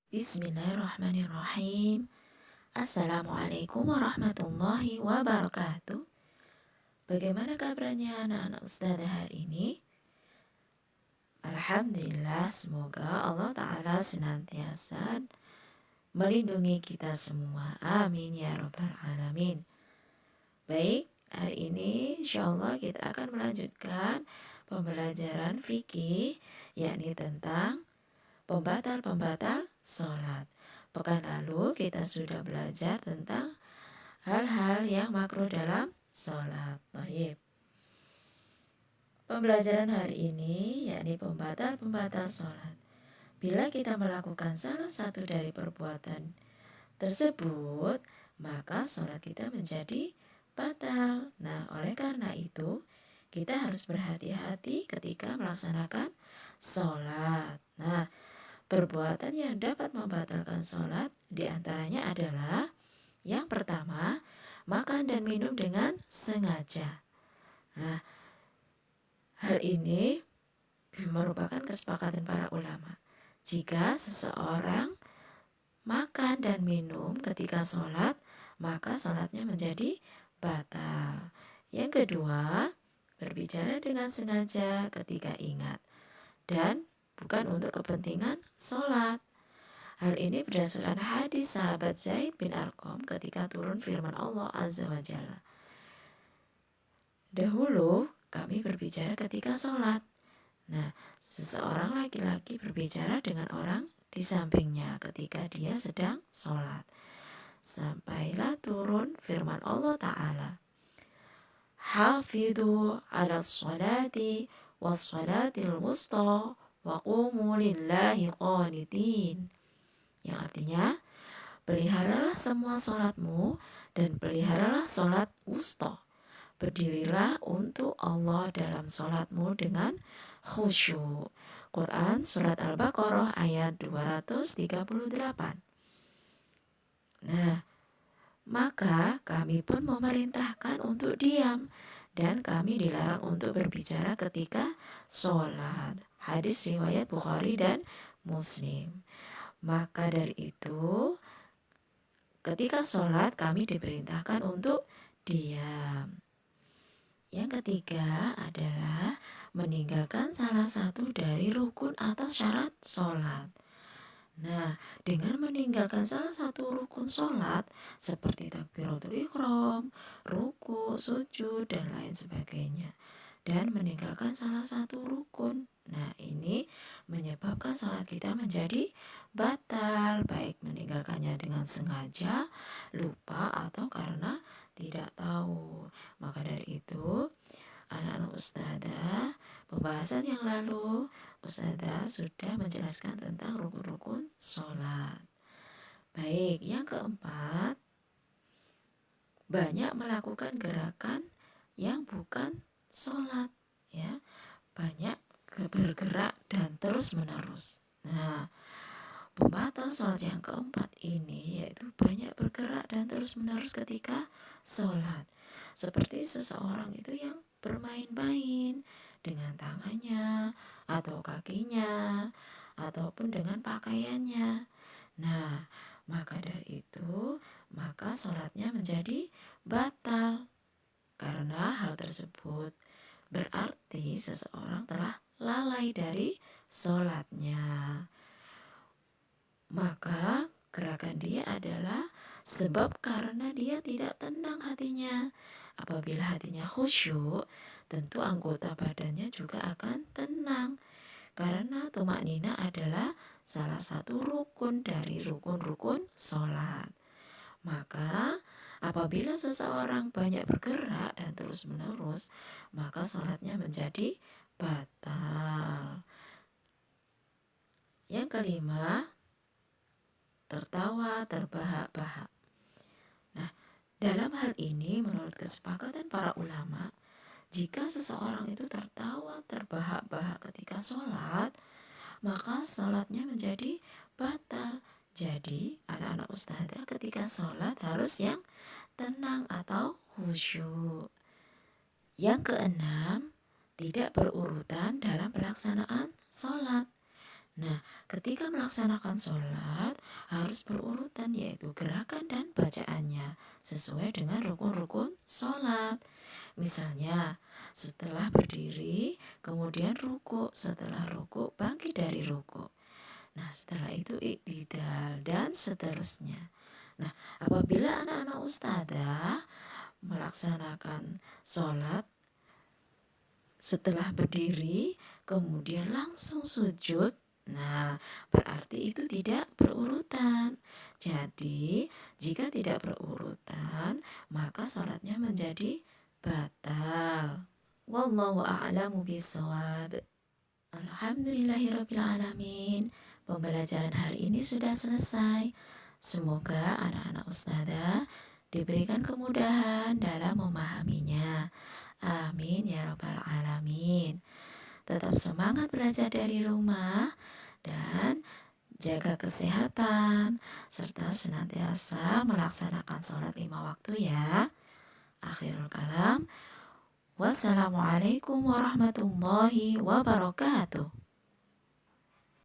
Bismillahirrahmanirrahim. Assalamualaikum warahmatullahi wabarakatuh. Bagaimana kabarnya anak-anak Ustazah hari ini? Alhamdulillah, semoga Allah Ta'ala senantiasa melindungi kita semua. Amin ya rabbal alamin. Baik, hari ini insyaallah kita akan melanjutkan pembelajaran fikih, yakni tentang pembatal-pembatal sholat. Pekan lalu kita sudah belajar tentang hal-hal yang makruh dalam sholat. Baik. Pembelajaran hari ini yakni pembatal-pembatal sholat. Bila kita melakukan salah satu dari perbuatan tersebut, maka sholat kita menjadi batal. Nah, oleh karena itu, kita harus berhati-hati ketika melaksanakan sholat. Nah, perbuatan yang dapat membatalkan sholat diantaranya adalah yang pertama, makan dan minum dengan sengaja. Nah, hal ini merupakan kesepakatan para ulama. Jika seseorang makan dan minum ketika sholat, maka sholatnya menjadi batal. Yang kedua, berbicara dengan sengaja ketika ingat dan bukan untuk kepentingan sholat. Hal ini berdasarkan hadis sahabat Zaid bin Arqam ketika turun firman Allah Azza wa Jalla. Dahulu kami berbicara ketika sholat. Nah, seseorang laki-laki berbicara dengan orang di sampingnya ketika dia sedang sholat. Sampailah turun firman Allah Ta'ala. Hafidhu ala sholati was sholatil wusta wa qumu lillahi qanitin. Yang artinya, peliharalah semua sholatmu dan peliharalah sholat wusta. Berdirilah untuk Allah dalam sholatmu dengan khusyuk. Quran Surat Al-Baqarah ayat 238. Nah, maka kami pun memerintahkan untuk diam dan kami dilarang untuk berbicara ketika sholat. Hadis riwayat Bukhari dan Muslim. Maka dari itu, ketika sholat kami diperintahkan untuk diam. Yang ketiga adalah meninggalkan salah satu dari rukun atau syarat sholat. Nah, dengan meninggalkan salah satu rukun sholat seperti takbiratul ihram, ruku, sujud, dan lain sebagainya, dan meninggalkan salah satu rukun, nah ini menyebabkan sholat kita menjadi batal, baik meninggalkannya dengan sengaja, lupa, atau karena tidak tahu. Maka dari itu, anak-anak ustadzah, pembahasan yang lalu ustadzah sudah menjelaskan tentang rukun-rukun sholat. Baik, yang keempat, banyak melakukan gerakan yang bukan sholat, ya, banyak bergerak dan terus menerus. Nah, pembatal sholat yang keempat ini yaitu banyak bergerak dan terus menerus ketika sholat, seperti seseorang itu yang bermain-main dengan tangannya atau kakinya ataupun dengan pakaiannya. Nah, maka dari itu maka sholatnya menjadi batal. Karena hal tersebut berarti seseorang telah lalai dari sholatnya. Maka gerakan dia adalah sebab karena dia tidak tenang hatinya. Apabila hatinya khusyuk, tentu anggota badannya juga akan tenang. Karena tumaknina adalah salah satu rukun dari rukun-rukun sholat. Maka apabila seseorang banyak bergerak dan terus-menerus, maka sholatnya menjadi batal. Yang kelima, tertawa terbahak-bahak. Nah, dalam hal ini menurut kesepakatan para ulama, jika seseorang itu tertawa terbahak-bahak ketika sholat, maka sholatnya menjadi batal. Jadi anak-anak ustadzah ketika sholat harus yang tenang atau khusyuk. Yang keenam, tidak berurutan dalam pelaksanaan sholat. Nah, ketika melaksanakan sholat, harus berurutan, yaitu gerakan dan bacaannya sesuai dengan rukun-rukun sholat. Misalnya, setelah berdiri, kemudian ruku, setelah ruku bangkit dari ruku. Nah, setelah itu iktidal dan seterusnya. Nah, apabila anak-anak ustadzah melaksanakan sholat setelah berdiri, kemudian langsung sujud, nah berarti itu tidak berurutan. Jadi, jika tidak berurutan, maka sholatnya menjadi batal. Wallahu a'lamu bishawab. Alhamdulillahirrabbilalamin. Pembelajaran hari ini sudah selesai. Semoga anak-anak ustadzah diberikan kemudahan dalam memahaminya. Amin ya rabbal alamin. Tetap semangat belajar dari rumah dan jaga kesehatan serta senantiasa melaksanakan sholat 5 waktu ya. Akhirul kalam. Wassalamualaikum warahmatullahi wabarakatuh.